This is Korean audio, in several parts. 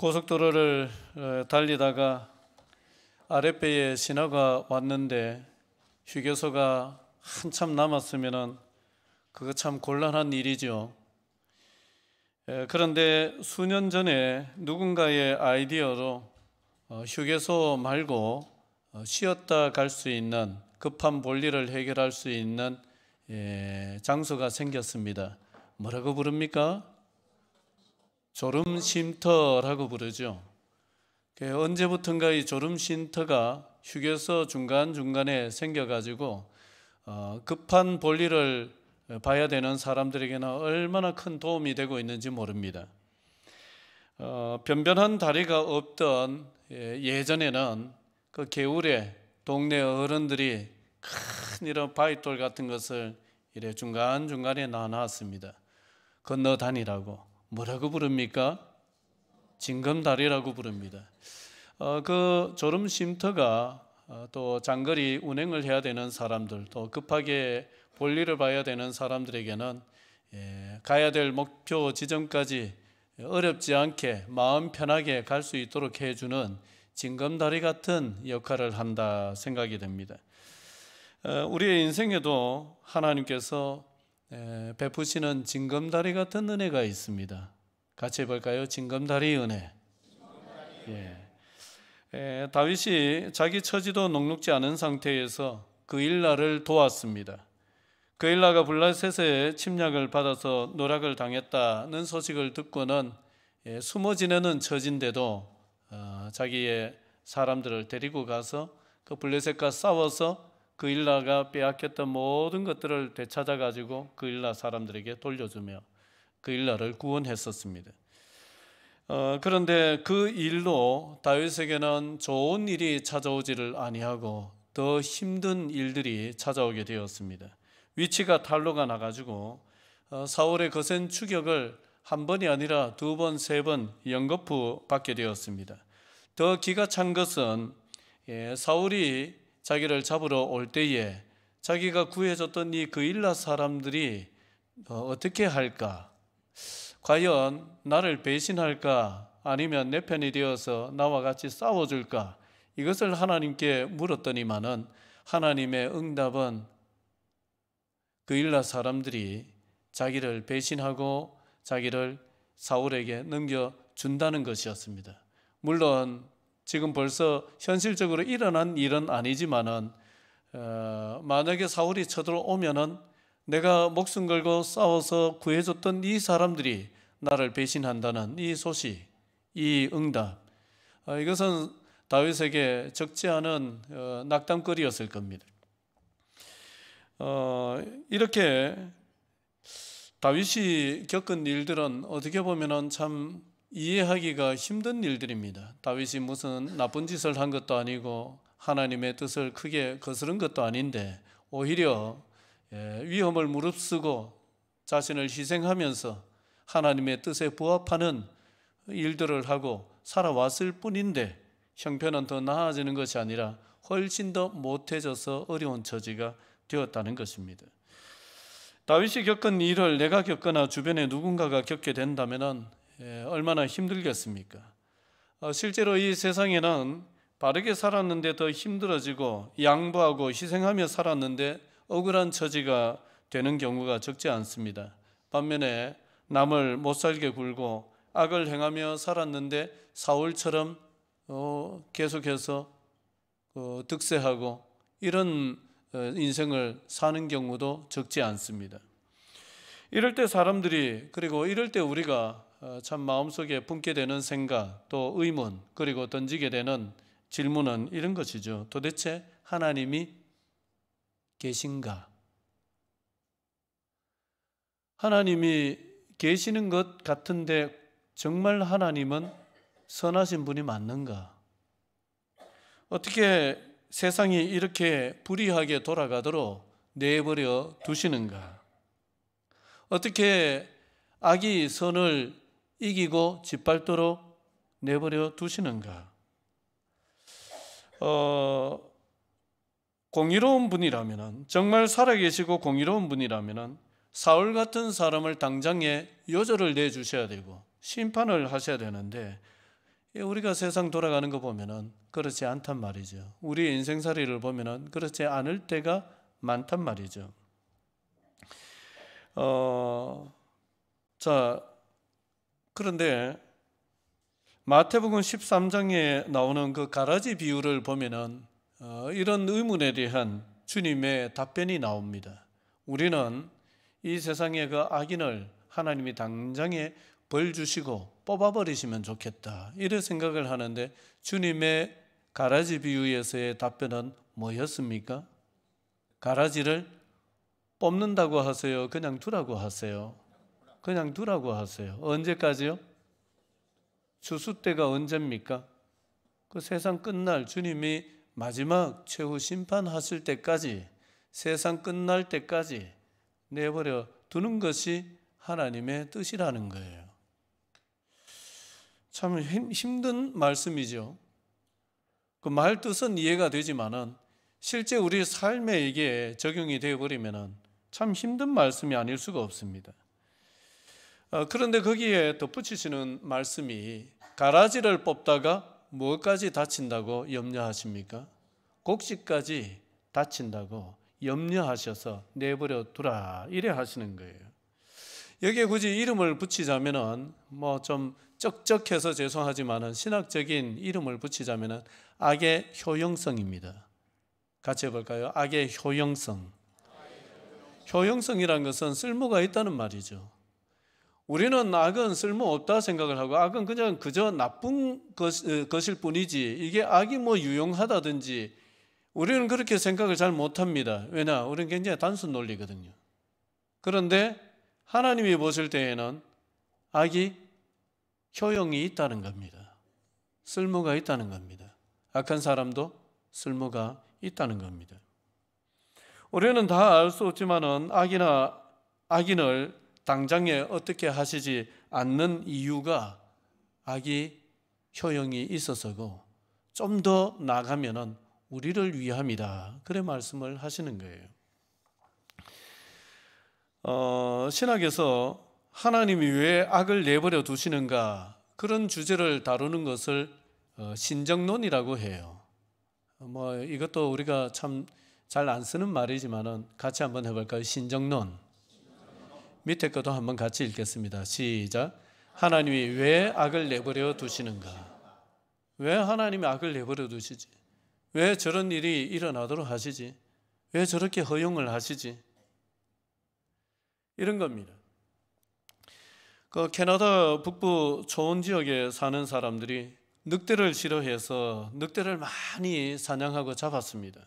고속도로를 달리다가 아랫배에 신호가 왔는데 휴게소가 한참 남았으면 그거 참 곤란한 일이죠. 그런데 수년 전에 누군가의 아이디어로 휴게소 말고 쉬었다 갈 수 있는 급한 볼일을 해결할 수 있는 장소가 생겼습니다. 뭐라고 부릅니까? 졸음쉼터라고 부르죠. 언제부턴가 이 졸음쉼터가 휴게소 중간중간에 생겨가지고 급한 볼일을 봐야 되는 사람들에게는 얼마나 큰 도움이 되고 있는지 모릅니다. 변변한 다리가 없던 예전에는 그 개울에 동네 어른들이 큰 이런 바위돌 같은 것을 이래 중간중간에 놔놨습니다. 건너 다니라고. 뭐라고 부릅니까? 징검다리라고 부릅니다. 그 졸음쉼터가 또 장거리 운행을 해야 되는 사람들, 또 급하게 볼일을 봐야 되는 사람들에게는 가야 될 목표 지점까지 어렵지 않게 마음 편하게 갈 수 있도록 해주는 징검다리 같은 역할을 한다 생각이 됩니다. 우리의 인생에도 하나님께서 베푸시는 징검다리 같은 은혜가 있습니다. 같이 해볼까요? 징검다리 은혜. 다윗이 자기 처지도 녹록지 않은 상태에서 그일라를 도왔습니다. 그일라가 블레셋의 침략을 받아서 노략을 당했다는 소식을 듣고는 숨어 지내는 처지인데도 자기의 사람들을 데리고 가서 그 블레셋과 싸워서 그일라가 빼앗겼던 모든 것들을 되찾아 가지고 그일라 사람들에게 돌려주며 그일라를 구원했었습니다. 그런데 그 일로 다윗에게는 좋은 일이 찾아오지를 아니하고 더 힘든 일들이 찾아오게 되었습니다. 위치가 탄로가 나가지고 사울의 거센 추격을 한 번이 아니라 두 번, 세 번 연거푸 받게 되었습니다. 더 기가 찬 것은 사울이 자기를 잡으러 올 때에 자기가 구해줬던 이 그일라 사람들이 어떻게 할까? 과연 나를 배신할까? 아니면 내 편이 되어서 나와 같이 싸워줄까? 이것을 하나님께 물었더니만은 하나님의 응답은 그일라 사람들이 자기를 배신하고 자기를 사울에게 넘겨준다는 것이었습니다. 물론 지금 벌써 현실적으로 일어난 일은 아니지만은 만약에 사울이 쳐들어오면은 내가 목숨 걸고 싸워서 구해줬던 이 사람들이 나를 배신한다는 이 소식, 이 응답, 이것은 다윗에게 적지 않은 낙담거리였을 겁니다. 이렇게 다윗이 겪은 일들은 어떻게 보면은 참 이해하기가 힘든 일들입니다. 다윗이 무슨 나쁜 짓을 한 것도 아니고 하나님의 뜻을 크게 거스른 것도 아닌데 오히려 위험을 무릅쓰고 자신을 희생하면서 하나님의 뜻에 부합하는 일들을 하고 살아왔을 뿐인데 형편은 더 나아지는 것이 아니라 훨씬 더 못해져서 어려운 처지가 되었다는 것입니다. 다윗이 겪은 일을 내가 겪거나 주변에 누군가가 겪게 된다면 얼마나 힘들겠습니까? 실제로 이 세상에는 바르게 살았는데 더 힘들어지고 양보하고 희생하며 살았는데 억울한 처지가 되는 경우가 적지 않습니다. 반면에 남을 못살게 굴고 악을 행하며 살았는데 사울처럼 계속해서 득세하고 이런 인생을 사는 경우도 적지 않습니다. 이럴 때 사람들이, 그리고 이럴 때 우리가 참 마음속에 품게 되는 생각, 또 의문, 그리고 던지게 되는 질문은 이런 것이죠. 도대체 하나님이 계신가? 하나님이 계시는 것 같은데 정말 하나님은 선하신 분이 맞는가? 어떻게 세상이 이렇게 불의하게 돌아가도록 내버려 두시는가? 어떻게 악이 선을 이기고 짓밟도록 내버려 두시는가? 공의로운 분이라면, 정말 살아계시고 공의로운 분이라면 사울 같은 사람을 당장에 요절을 내주셔야 되고 심판을 하셔야 되는데 우리가 세상 돌아가는 거 보면은 그렇지 않단 말이죠. 우리 인생살이를 보면은 그렇지 않을 때가 많단 말이죠. 자, 그런데 마태복음 13장에 나오는 그 가라지 비유를 보면은 이런 의문에 대한 주님의 답변이 나옵니다. 우리는 이 세상의 그 악인을 하나님이 당장에 벌 주시고 뽑아버리시면 좋겠다, 이런 생각을 하는데 주님의 가라지 비유에서의 답변은 뭐였습니까? 가라지를 뽑는다고 하세요? 그냥 두라고 하세요? 그냥 두라고 하세요. 언제까지요? 추수 때가 언제입니까? 그 세상 끝날, 주님이 마지막 최후 심판하실 때까지, 세상 끝날 때까지 내버려 두는 것이 하나님의 뜻이라는 거예요. 참 힘든 말씀이죠. 그 말 뜻은 이해가 되지만은 실제 우리 삶에 이게 적용이 되어버리면은 참 힘든 말씀이 아닐 수가 없습니다. 그런데 거기에 덧붙이시는 말씀이 가라지를 뽑다가 뭐까지 다친다고 염려하십니까? 곡식까지 다친다고 염려하셔서 내버려 두라, 이래 하시는 거예요. 여기에 굳이 이름을 붙이자면은 뭐 좀 쩍쩍해서 죄송하지만은 신학적인 이름을 붙이자면은 악의 효용성입니다. 같이 해볼까요? 악의 효용성. 효용성이란 것은 쓸모가 있다는 말이죠. 우리는 악은 쓸모없다 생각을 하고 악은 그냥 그저 나쁜 것일 뿐이지, 이게 악이 뭐 유용하다든지 우리는 그렇게 생각을 잘 못합니다. 왜냐? 우리는 굉장히 단순 논리거든요. 그런데 하나님이 보실 때에는 악이 효용이 있다는 겁니다. 쓸모가 있다는 겁니다. 악한 사람도 쓸모가 있다는 겁니다. 우리는 다 알 수 없지만은 악인을 당장에 어떻게 하시지 않는 이유가 악이 효용이 있어서고, 좀 더 나아가면은 우리를 위함이다, 그래 말씀을 하시는 거예요. 신학에서 하나님이 왜 악을 내버려 두시는가, 그런 주제를 다루는 것을 신정론이라고 해요. 뭐 이것도 우리가 참 잘 안 쓰는 말이지만은 같이 한번 해볼까요? 신정론. 밑에 것도 한번 같이 읽겠습니다. 시작. 하나님이 왜 악을 내버려 두시는가? 왜 하나님이 악을 내버려 두시지? 왜 저런 일이 일어나도록 하시지? 왜 저렇게 허용을 하시지? 이런 겁니다. 그 캐나다 북부 초원 지역에 사는 사람들이 늑대를 싫어해서 늑대를 많이 사냥하고 잡았습니다.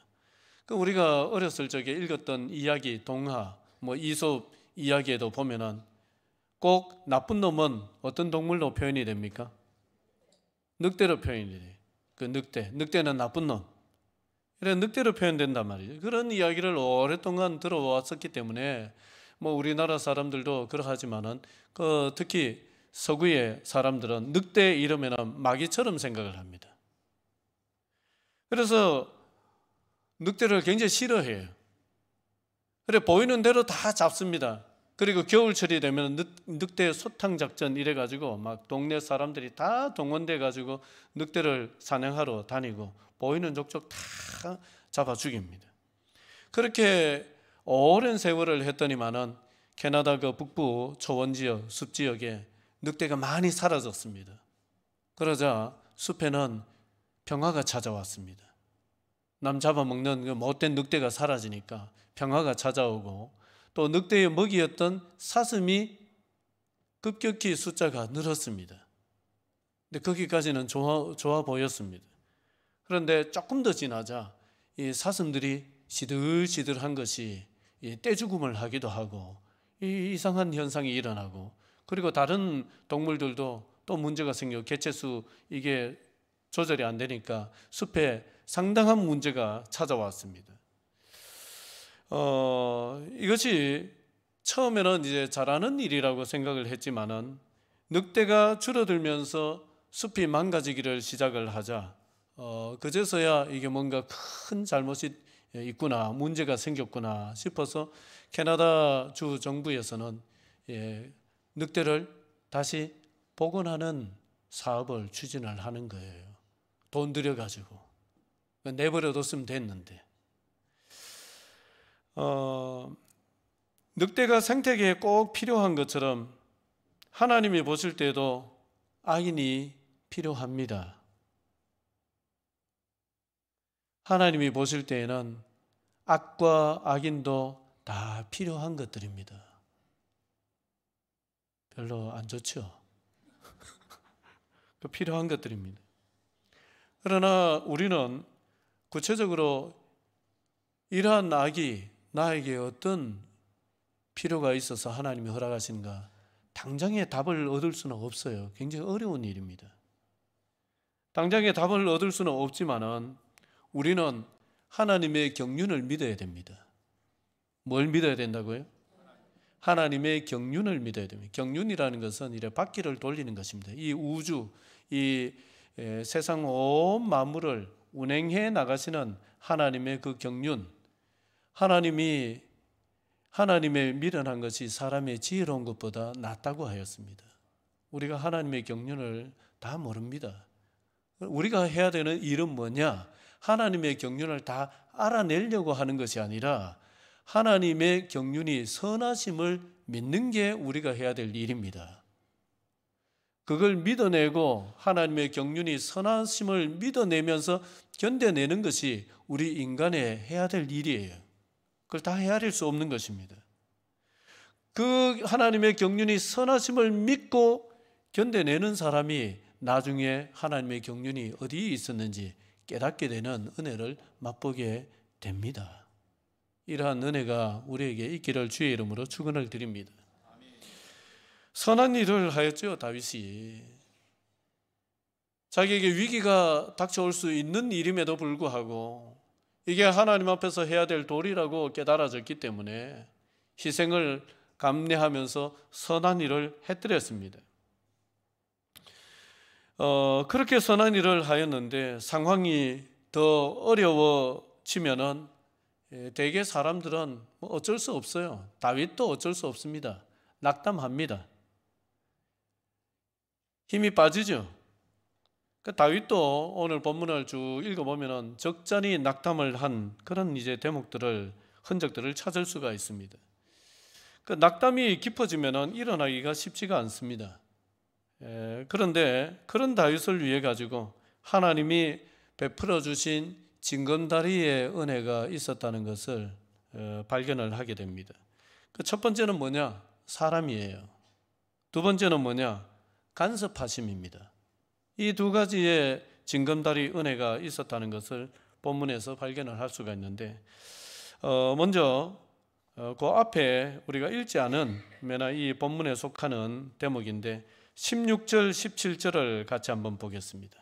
그 우리가 어렸을 적에 읽었던 이야기, 동화, 뭐 이솝 이야기에도 보면은 꼭 나쁜 놈은 어떤 동물로 표현이 됩니까? 늑대로 표현이 돼요. 그 늑대는 나쁜 놈. 이런 늑대로 표현된단 말이죠. 그런 이야기를 오랫동안 들어왔었기 때문에 뭐 우리나라 사람들도 그러하지만은 특히 서구의 사람들은 늑대 이러면은 마귀처럼 생각을 합니다. 그래서 늑대를 굉장히 싫어해요. 그래 보이는 대로 다 잡습니다. 그리고 겨울철이 되면 늑대 소탕 작전 이래가지고 막 동네 사람들이 다 동원돼 가지고 늑대를 사냥하러 다니고 보이는 족족 다 잡아 죽입니다. 그렇게 오랜 세월을 했더니만은 캐나다 그 북부 초원 지역, 숲 지역에 늑대가 많이 사라졌습니다. 그러자 숲에는 평화가 찾아왔습니다. 남 잡아먹는 그 못된 늑대가 사라지니까 평화가 찾아오고, 또 늑대의 먹이였던 사슴이 급격히 숫자가 늘었습니다. 근데 거기까지는 좋아 보였습니다. 그런데 조금 더 지나자 이 사슴들이 시들시들한 것이 떼죽음을 하기도 하고 이상한 현상이 일어나고, 그리고 다른 동물들도 또 문제가 생겨 개체수 이게 조절이 안 되니까 숲에 상당한 문제가 찾아왔습니다. 이것이 처음에는 이제 잘하는 일이라고 생각을 했지만은 늑대가 줄어들면서 숲이 망가지기를 시작을 하자 그제서야 이게 뭔가 큰 잘못이 있구나, 문제가 생겼구나 싶어서 캐나다 주 정부에서는 늑대를 다시 복원하는 사업을 추진을 하는 거예요. 돈 들여가지고. 내버려뒀으면 됐는데. 늑대가 생태계에 꼭 필요한 것처럼 하나님이 보실 때도 악인이 필요합니다. 하나님이 보실 때에는 악과 악인도 다 필요한 것들입니다. 별로 안 좋죠? 필요한 것들입니다. 그러나 우리는 구체적으로 이러한 악이 나에게 어떤 필요가 있어서 하나님이 허락하신가, 당장의 답을 얻을 수는 없어요. 굉장히 어려운 일입니다. 당장의 답을 얻을 수는 없지만은 우리는 하나님의 경륜을 믿어야 됩니다. 뭘 믿어야 된다고요? 하나님의 경륜을 믿어야 됩니다. 경륜이라는 것은 이래 바퀴를 돌리는 것입니다. 이 우주, 이 세상 온 만물을 운행해 나가시는 하나님의 그 경륜, 하나님의 미련한 것이 사람의 지혜로운 것보다 낫다고 하였습니다. 우리가 하나님의 경륜을 다 모릅니다. 우리가 해야 되는 일은 뭐냐? 하나님의 경륜을 다 알아내려고 하는 것이 아니라 하나님의 경륜이 선하심을 믿는 게 우리가 해야 될 일입니다. 그걸 믿어내고 하나님의 경륜이 선하심을 믿어내면서 견뎌내는 것이 우리 인간의 해야 될 일이에요. 그걸 다 헤아릴 수 없는 것입니다. 그 하나님의 경륜이 선하심을 믿고 견뎌내는 사람이 나중에 하나님의 경륜이 어디에 있었는지 깨닫게 되는 은혜를 맛보게 됩니다. 이러한 은혜가 우리에게 있기를 주의 이름으로 축원을 드립니다. 선한 일을 하였죠. 다윗이 자기에게 위기가 닥쳐올 수 있는 일임에도 불구하고 이게 하나님 앞에서 해야 될 도리라고 깨달아졌기 때문에 희생을 감내하면서 선한 일을 해드렸습니다. 그렇게 선한 일을 하였는데 상황이 더 어려워지면은 대개 사람들은 어쩔 수 없어요. 다윗도 어쩔 수 없습니다. 낙담합니다. 힘이 빠지죠. 다윗도 오늘 본문을 쭉 읽어보면 적잖이 낙담을 한 그런 이제 대목들을, 흔적들을 찾을 수가 있습니다. 그 낙담이 깊어지면 일어나기가 쉽지가 않습니다. 그런데 그런 다윗을 위해 가지고 하나님이 베풀어 주신 징검다리의 은혜가 있었다는 것을 발견을 하게 됩니다. 그 첫 번째는 뭐냐? 사람이에요. 두 번째는 뭐냐? 간섭하심입니다. 이 두 가지의 징검다리 은혜가 있었다는 것을 본문에서 발견을 할 수가 있는데, 먼저 그 앞에 우리가 읽지 않은 이 본문에 속하는 대목인데 16절 17절을 같이 한번 보겠습니다.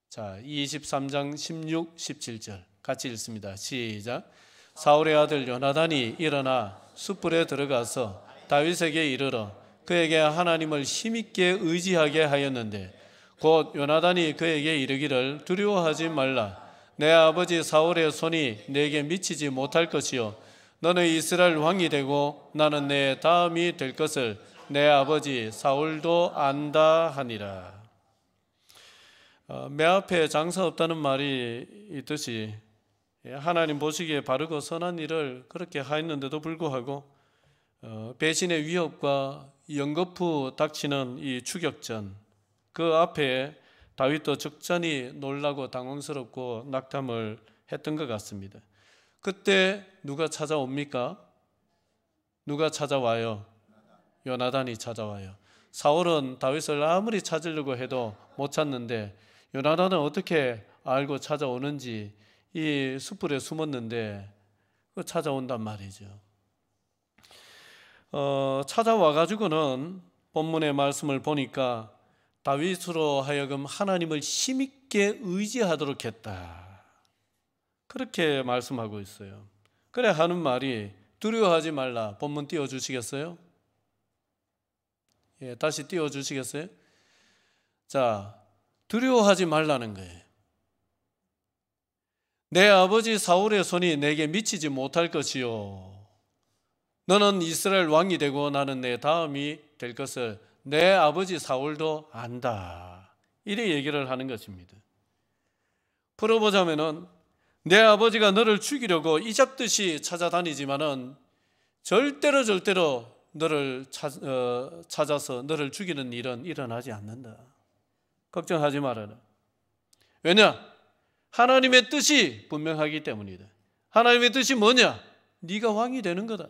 자, 23장 16, 17절 같이 읽습니다. 시작. 사울의 아들 요나단이 일어나 숯불에 들어가서 다윗에게 이르러 그에게 하나님을 힘있게 의지하게 하였는데 곧 요나단이 그에게 이르기를 두려워하지 말라. 내 아버지 사울의 손이 내게 미치지 못할 것이요 너는 이스라엘 왕이 되고 나는 내 다음이 될 것을 내 아버지 사울도 안다 하니라. 매 앞에 장사 없다는 말이 있듯이 하나님 보시기에 바르고 선한 일을 그렇게 하였는데도 불구하고 배신의 위협과 연거푸 닥치는 이 추격전, 그 앞에 다윗도 적잖이 놀라고 당황스럽고 낙담을 했던 것 같습니다. 그때 누가 찾아옵니까? 누가 찾아와요? 요나단이 찾아와요. 사울은 다윗을 아무리 찾으려고 해도 못 찾는데 요나단은 어떻게 알고 찾아오는지 이 숯불에 숨었는데 찾아온단 말이죠. 찾아와 가지고는 본문의 말씀을 보니까 다윗으로 하여금 하나님을 힘있게 의지하도록 했다. 그렇게 말씀하고 있어요. 그래 하는 말이 두려워하지 말라. 본문 띄워주시겠어요? 예, 다시 띄워주시겠어요? 자, 두려워하지 말라는 거예요. 내 아버지 사울의 손이 내게 미치지 못할 것이요 너는 이스라엘 왕이 되고 나는 내 다음이 될 것을 내 아버지 사울도 안다. 이래 얘기를 하는 것입니다. 풀어보자면은 내 아버지가 너를 죽이려고 이잡듯이 찾아다니지만은 절대로 너를 찾아서 너를 죽이는 일은 일어나지 않는다. 걱정하지 말아라. 왜냐? 하나님의 뜻이 분명하기 때문이다. 하나님의 뜻이 뭐냐? 네가 왕이 되는 거다.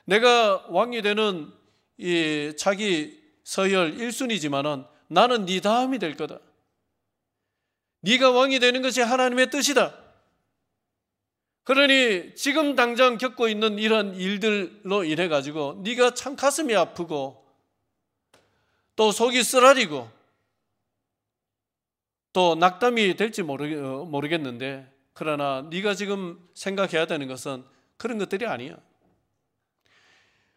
내가 왕이 되는 이 자기 서열 1순위지만은 나는 네 다음이 될 거다. 네가 왕이 되는 것이 하나님의 뜻이다. 그러니 지금 당장 겪고 있는 이런 일들로 인해 가지고 네가 참 가슴이 아프고 또 속이 쓰라리고 또 낙담이 될지 모르겠는데, 그러나 네가 지금 생각해야 되는 것은 그런 것들이 아니야.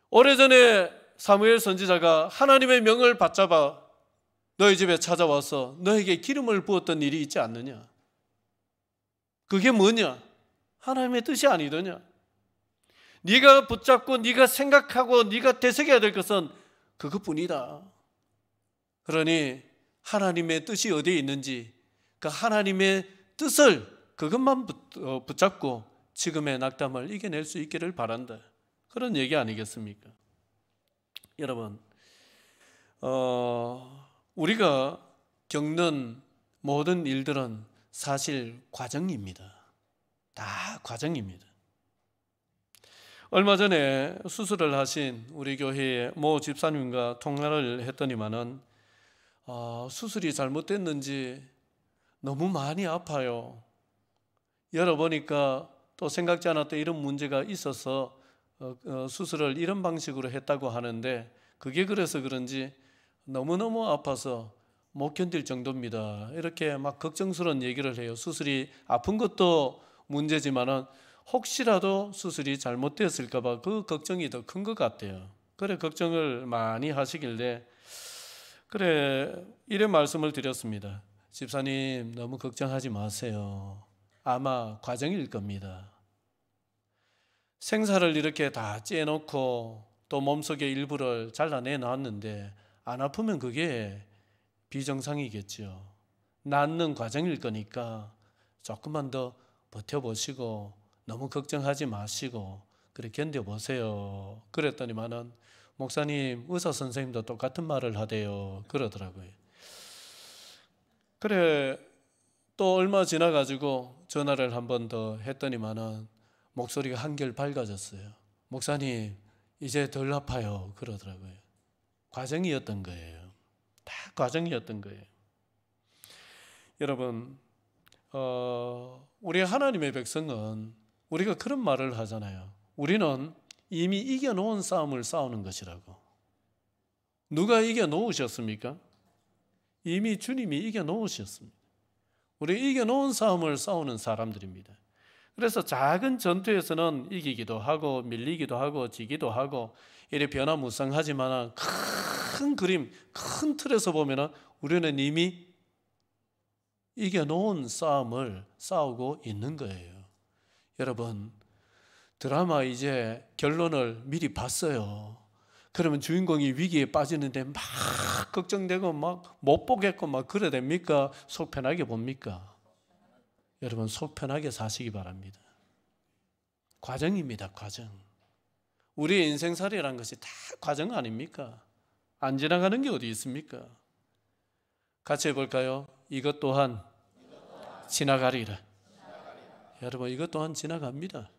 오래전에 사무엘 선지자가 하나님의 명을 받잡아 너희 집에 찾아와서 너에게 기름을 부었던 일이 있지 않느냐? 그게 뭐냐? 하나님의 뜻이 아니더냐? 네가 붙잡고 네가 생각하고 네가 되새겨야 될 것은 그것뿐이다. 그러니 하나님의 뜻이 어디에 있는지 그 하나님의 뜻을 그것만 붙잡고 지금의 낙담을 이겨낼 수 있기를 바란다. 그런 얘기 아니겠습니까? 여러분, 우리가 겪는 모든 일들은 사실 과정입니다. 다 과정입니다. 얼마 전에 수술을 하신 우리 교회의 모 집사님과 통화를 했더니만은 수술이 잘못됐는지 너무 많이 아파요. 열어보니까 또 생각지 않았던 이런 문제가 있어서 수술을 이런 방식으로 했다고 하는데, 그게 그래서 그런지 너무너무 아파서 못 견딜 정도입니다. 이렇게 막 걱정스러운 얘기를 해요. 수술이 아픈 것도 문제지만은 혹시라도 수술이 잘못되었을까 봐 그 걱정이 더 큰 것 같아요. 그래 걱정을 많이 하시길래 이런 말씀을 드렸습니다. 집사님, 너무 걱정하지 마세요. 아마 과정일 겁니다. 생사를 이렇게 다 째놓고 또 몸속의 일부를 잘라내 놨는데 안 아프면 그게 비정상이겠죠. 낫는 과정일 거니까 조금만 더 버텨보시고 너무 걱정하지 마시고 그래 견뎌보세요. 그랬더니만은 목사님, 의사 선생님도 똑같은 말을 하대요. 그러더라고요. 또 얼마 지나가지고 전화를 한 번 더 했더니만은 목소리가 한결 밝아졌어요. 목사님, 이제 덜 아파요. 그러더라고요. 과정이었던 거예요. 다 과정이었던 거예요. 여러분, 우리 하나님의 백성은 우리가 그런 말을 하잖아요. 우리는 이미 이겨놓은 싸움을 싸우는 것이라고. 누가 이겨놓으셨습니까? 이미 주님이 이겨놓으셨습니다. 우리 이겨놓은 싸움을 싸우는 사람들입니다. 그래서 작은 전투에서는 이기기도 하고 밀리기도 하고 지기도 하고 이래 변화무쌍하지만 큰 그림, 큰 틀에서 보면 우리는 이미 이겨놓은 싸움을 싸우고 있는 거예요. 여러분, 드라마 이제 결론을 미리 봤어요. 그러면 주인공이 위기에 빠지는데 막 걱정되고 막 못 보겠고 막 그래 됩니까? 속 편하게 봅니까? 여러분, 속 편하게 사시기 바랍니다. 과정입니다. 과정. 우리의 인생살이라는 것이 다 과정 아닙니까? 안 지나가는 게 어디 있습니까? 같이 해볼까요? 이것 또한 지나가리라. 여러분, 이것 또한 지나갑니다.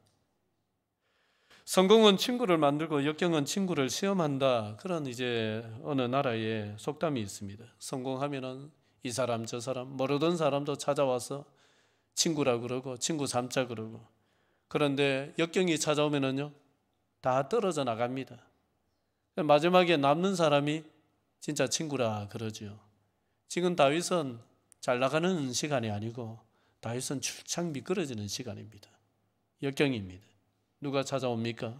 성공은 친구를 만들고 역경은 친구를 시험한다. 그런 이제 어느 나라에 속담이 있습니다. 성공하면은 이 사람 저 사람 모르던 사람도 찾아와서 친구라 그러고 친구 삼자 그러고, 그런데 역경이 찾아오면은요 다 떨어져 나갑니다. 마지막에 남는 사람이 진짜 친구라 그러죠. 지금 다윗은 잘 나가는 시간이 아니고 다윗은 출창 미끄러지는 시간입니다. 역경입니다. 누가 찾아옵니까?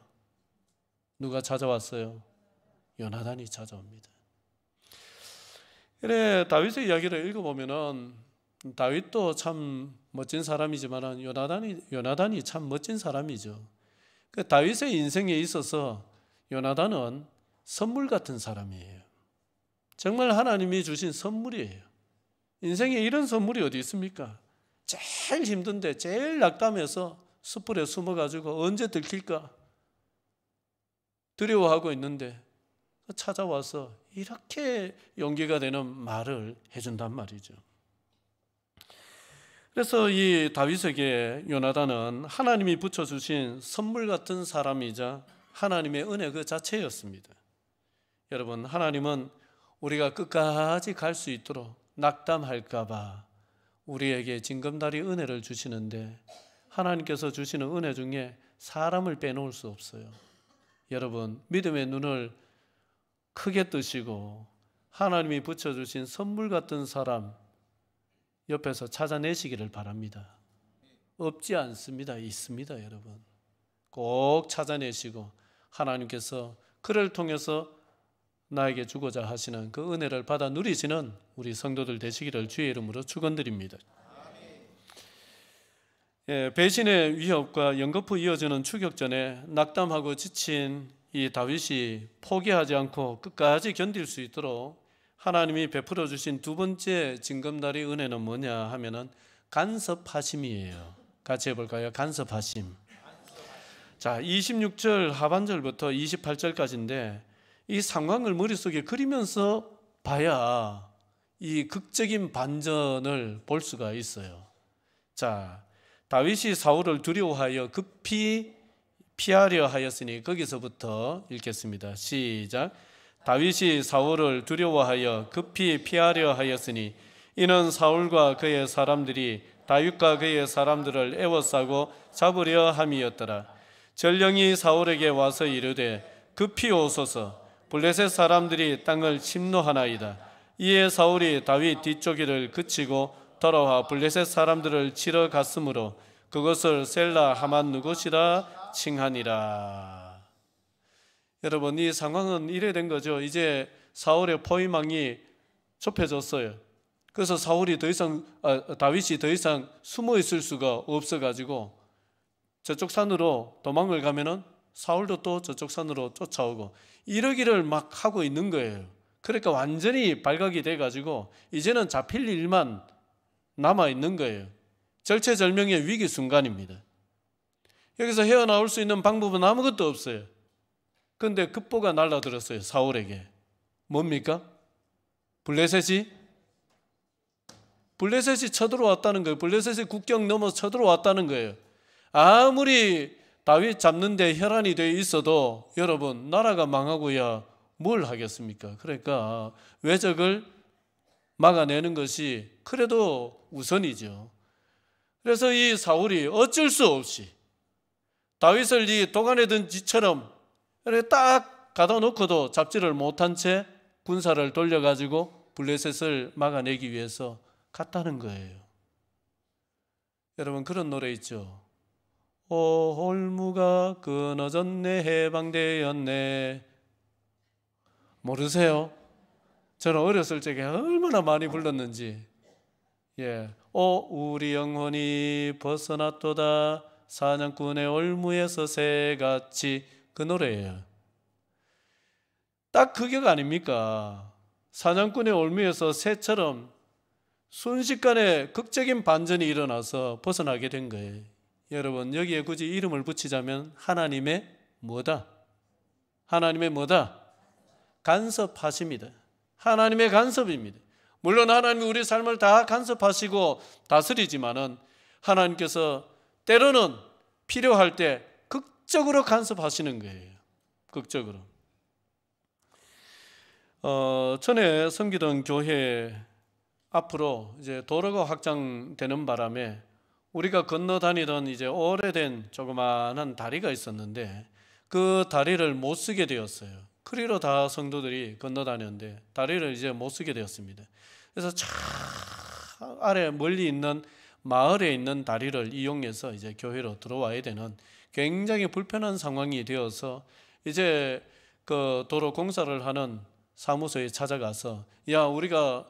누가 찾아왔어요? 요나단이 찾아옵니다. 그래, 다윗의 이야기를 읽어보면은 다윗도 참 멋진 사람이지만 요나단이 참 멋진 사람이죠. 그 다윗의 인생에 있어서 요나단은 선물 같은 사람이에요. 정말 하나님이 주신 선물이에요. 인생에 이런 선물이 어디 있습니까? 제일 힘든데 제일 낙담해서 숯불에 숨어가지고 언제 들킬까 두려워하고 있는데 찾아와서 이렇게 용기가 되는 말을 해준단 말이죠. 그래서 이 다윗에게 요나단은 하나님이 붙여주신 선물 같은 사람이자 하나님의 은혜 그 자체였습니다. 여러분, 하나님은 우리가 끝까지 갈 수 있도록 낙담할까 봐 우리에게 징검다리 은혜를 주시는데, 하나님께서 주시는 은혜 중에 사람을 빼놓을 수 없어요. 여러분, 믿음의 눈을 크게 뜨시고 하나님이 붙여주신 선물 같은 사람 옆에서 찾아내시기를 바랍니다. 없지 않습니다. 있습니다, 여러분. 꼭 찾아내시고 하나님께서 그를 통해서 나에게 주고자 하시는 그 은혜를 받아 누리시는 우리 성도들 되시기를 주의 이름으로 축원드립니다. 배신의 위협과 연거푸 이어지는 추격전에 낙담하고 지친 이 다윗이 포기하지 않고 끝까지 견딜 수 있도록 하나님이 베풀어 주신 두 번째 징검다리 은혜는 뭐냐 하면은 간섭하심이에요. 같이 해볼까요? 간섭하심. 자, 26절 하반절부터 28절까지인데 이 상황을 머릿속에 그리면서 봐야 이 극적인 반전을 볼 수가 있어요. 자, 다윗이 사울을 두려워하여 급히 피하려 하였으니, 거기서부터 읽겠습니다. 시작. 다윗이 사울을 두려워하여 급히 피하려 하였으니 이는 사울과 그의 사람들이 다윗과 그의 사람들을 애워싸고 잡으려 함이었더라. 전령이 사울에게 와서 이르되 급히 오소서, 블레셋 사람들이 땅을 침노하나이다. 이에 사울이 다윗 뒷조기를 그치고 돌아와 블레셋 사람들을 치러 갔으므로 그것을 셀라 하만 누곳이라 칭하니라. 여러분, 이 상황은 이래 된 거죠. 이제 사울의 포위망이 좁혀졌어요. 그래서 다윗이 더 이상 숨어 있을 수가 없어가지고 저쪽 산으로 도망을 가면은 사울도 또 저쪽 산으로 쫓아오고 이러기를 막 하고 있는 거예요. 그러니까 완전히 발각이 돼가지고 이제는 잡힐 일만 남아 있는 거예요. 절체절명의 위기 순간입니다. 여기서 헤어나올 수 있는 방법은 아무것도 없어요. 그런데 급보가 날라들었어요. 사울에게. 뭡니까? 블레셋이 쳐들어왔다는 거예요. 블레셋이 국경 넘어 쳐들어왔다는 거예요. 아무리 다윗 잡는데 혈안이 되어 있어도 여러분, 나라가 망하고야 뭘 하겠습니까? 그러니까 외적을 막아내는 것이 그래도 우선이죠. 그래서 이 사울이 어쩔 수 없이 다윗을 이 도가내던 쥐처럼 이렇게 딱 가다 놓고도 잡지를 못한 채 군사를 돌려가지고 블레셋을 막아내기 위해서 갔다는 거예요. 여러분, 그런 노래 있죠. 오 홀무가 끊어졌네, 해방되었네. 모르세요? 저는 어렸을 적에 얼마나 많이 불렀는지. 오 우리 영혼이 벗어났도다, 사냥꾼의 올무에서 새같이. 그 노래예요. 딱 그 격 아닙니까? 사냥꾼의 올무에서 새처럼 순식간에 극적인 반전이 일어나서 벗어나게 된 거예요. 여러분, 여기에 굳이 이름을 붙이자면 하나님의 뭐다? 하나님의 뭐다? 간섭하십니다. 하나님의 간섭입니다. 물론 하나님이 우리 삶을 다 간섭하시고 다스리지만은 하나님께서 때로는 필요할 때 극적으로 간섭하시는 거예요. 극적으로. 전에 섬기던 교회 앞으로 이제 도로가 확장되는 바람에 우리가 건너 다니던 이제 오래된 조그마한 다리가 있었는데 그 다리를 못 쓰게 되었어요. 그리로 다 성도들이 건너 다녔는데 다리를 이제 못 쓰게 되었습니다. 그래서 저 아래 멀리 있는 마을에 있는 다리를 이용해서 이제 교회로 들어와야 되는 굉장히 불편한 상황이 되어서 이제 그 도로 공사를 하는 사무소에 찾아가서, 야, 우리가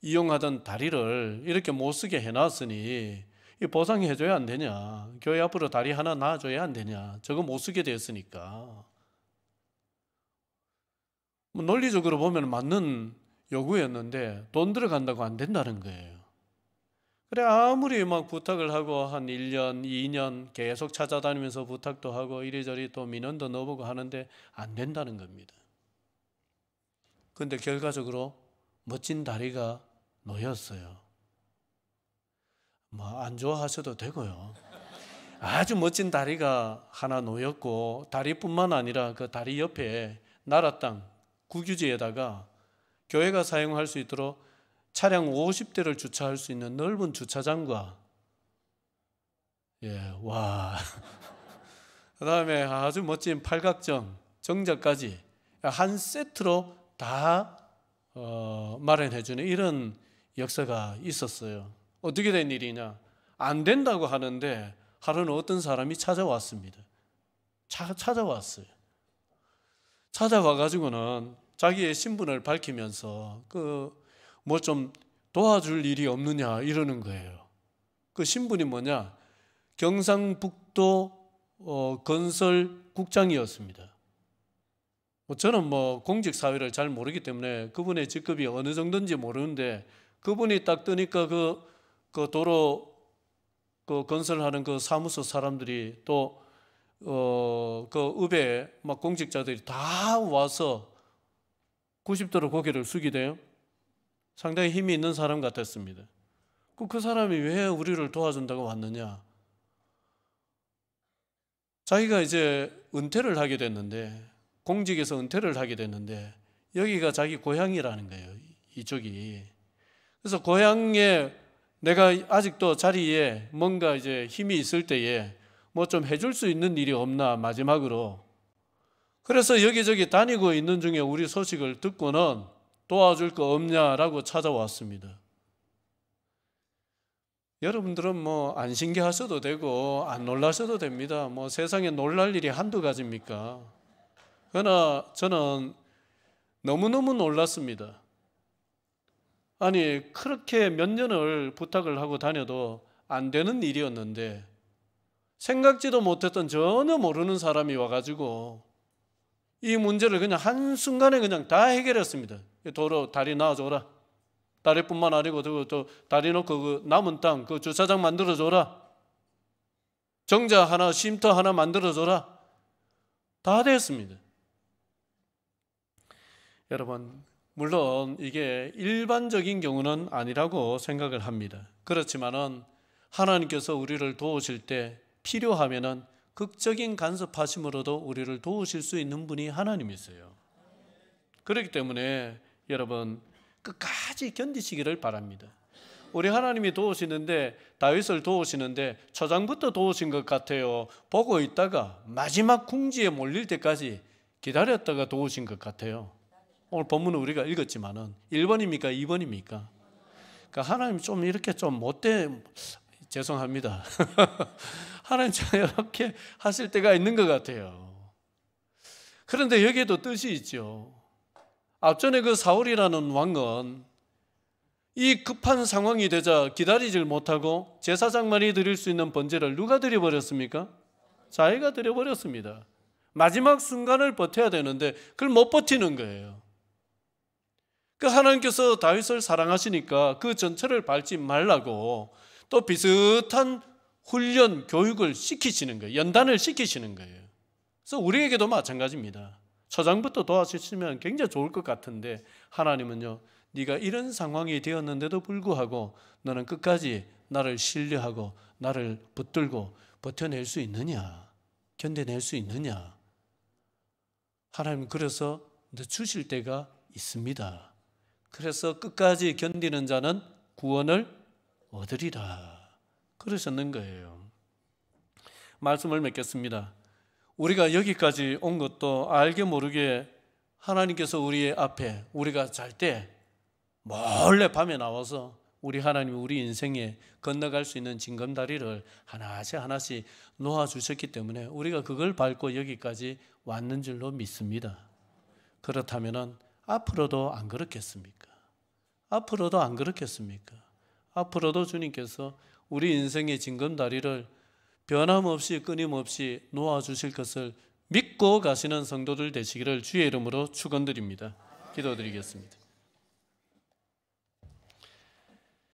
이용하던 다리를 이렇게 못 쓰게 해놨으니 보상해 줘야 안 되냐? 교회 앞으로 다리 하나 놔줘야 안 되냐? 저거 못 쓰게 되었으니까. 논리적으로 보면 맞는 요구였는데 돈 들어간다고 안 된다는 거예요. 그래 아무리 막 부탁을 하고 한 1년, 2년 계속 찾아다니면서 부탁도 하고 이리저리 또 민원도 넣어보고 하는데 안 된다는 겁니다. 근데 결과적으로 멋진 다리가 놓였어요. 뭐 안 좋아하셔도 되고요. 아주 멋진 다리가 하나 놓였고 다리뿐만 아니라 그 다리 옆에 나라 땅 국유지에다가 교회가 사용할 수 있도록 차량 50대를 주차할 수 있는 넓은 주차장과 그다음에 아주 멋진 팔각정, 정자까지 한 세트로 다 마련해주는 이런 역사가 있었어요. 어떻게 된 일이냐? 안 된다고 하는데 하루는 어떤 사람이 찾아왔습니다. 찾아왔어요. 찾아와가지고는 자기의 신분을 밝히면서 뭐 좀 도와줄 일이 없느냐 이러는 거예요. 그 신분이 뭐냐? 경상북도 건설국장이었습니다. 저는 뭐 공직 사회를 잘 모르기 때문에 그분의 직급이 어느 정도인지 모르는데 그분이 딱 뜨니까 그 도로 그 건설하는 그 사무소 사람들이 또 그 읍에 막 공직자들이 다 와서 90도로 고개를 숙이대요. 상당히 힘이 있는 사람 같았습니다. 그 사람이 왜 우리를 도와준다고 왔느냐? 자기가 이제 은퇴를 하게 됐는데 공직에서 은퇴를 하게 됐는데 여기가 자기 고향이라는 거예요. 이쪽이. 그래서 고향에 내가 아직도 자리에 뭔가 이제 힘이 있을 때에 뭐 좀 해줄 수 있는 일이 없나 마지막으로. 그래서 여기저기 다니고 있는 중에 우리 소식을 듣고는 도와줄 거 없냐라고 찾아왔습니다. 여러분들은 뭐 안 신기하셔도 되고 안 놀라셔도 됩니다. 뭐 세상에 놀랄 일이 한두 가지입니까? 그러나 저는 너무너무 놀랐습니다. 아니 그렇게 몇 년을 부탁을 하고 다녀도 안 되는 일이었는데 생각지도 못했던 전혀 모르는 사람이 와가지고 이 문제를 그냥 한순간에 그냥 다 해결했습니다. 도로 다리 놔줘라. 다리뿐만 아니고 또 다리 놓고 그 남은 땅 그 주차장 만들어줘라. 정자 하나 쉼터 하나 만들어줘라. 다 됐습니다. 여러분 물론 이게 일반적인 경우는 아니라고 생각을 합니다. 그렇지만은 하나님께서 우리를 도우실 때 필요하면은 극적인 간섭하심으로도 우리를 도우실 수 있는 분이 하나님이세요. 그렇기 때문에 여러분 끝까지 견디시기를 바랍니다. 우리 하나님이 도우시는데 다윗을 도우시는데 초장부터 도우신 것 같아요. 보고 있다가 마지막 궁지에 몰릴 때까지 기다렸다가 도우신 것 같아요. 오늘 본문은 우리가 읽었지만은 1번입니까? 2번입니까? 그러니까 하나님 좀 이렇게 좀 못돼 죄송합니다. 하나님 좀 이렇게 하실 때가 있는 것 같아요. 그런데 여기에도 뜻이 있죠. 앞전에 그 사울이라는 왕은 이 급한 상황이 되자 기다리질 못하고 제사장만이 드릴 수 있는 번제를 누가 드려버렸습니까? 자기가 드려버렸습니다. 마지막 순간을 버텨야 되는데 그걸 못 버티는 거예요. 그 하나님께서 다윗을 사랑하시니까 그 전철을 밟지 말라고 또 비슷한 훈련, 교육을 시키시는 거예요. 연단을 시키시는 거예요. 그래서 우리에게도 마찬가지입니다. 초장부터 도와주시면 굉장히 좋을 것 같은데 하나님은요, 네가 이런 상황이 되었는데도 불구하고 너는 끝까지 나를 신뢰하고 나를 붙들고 버텨낼 수 있느냐, 견뎌낼 수 있느냐. 하나님 그래서 주실 때가 있습니다. 그래서 끝까지 견디는 자는 구원을 얻으리라 그러셨는 거예요. 말씀을 맺겠습니다. 우리가 여기까지 온 것도 알게 모르게 하나님께서 우리 앞에 우리가 잘 때 몰래 밤에 나와서 우리 하나님이 우리 인생에 건너갈 수 있는 징검다리를 하나씩 놓아주셨기 때문에 우리가 그걸 밟고 여기까지 왔는 줄로 믿습니다. 그렇다면 앞으로도 안 그렇겠습니까? 앞으로도 안 그렇겠습니까? 앞으로도 주님께서 우리 인생의 징검다리를 변함없이 끊임없이 놓아주실 것을 믿고 가시는 성도들 되시기를 주의 이름으로 축원드립니다. 기도드리겠습니다.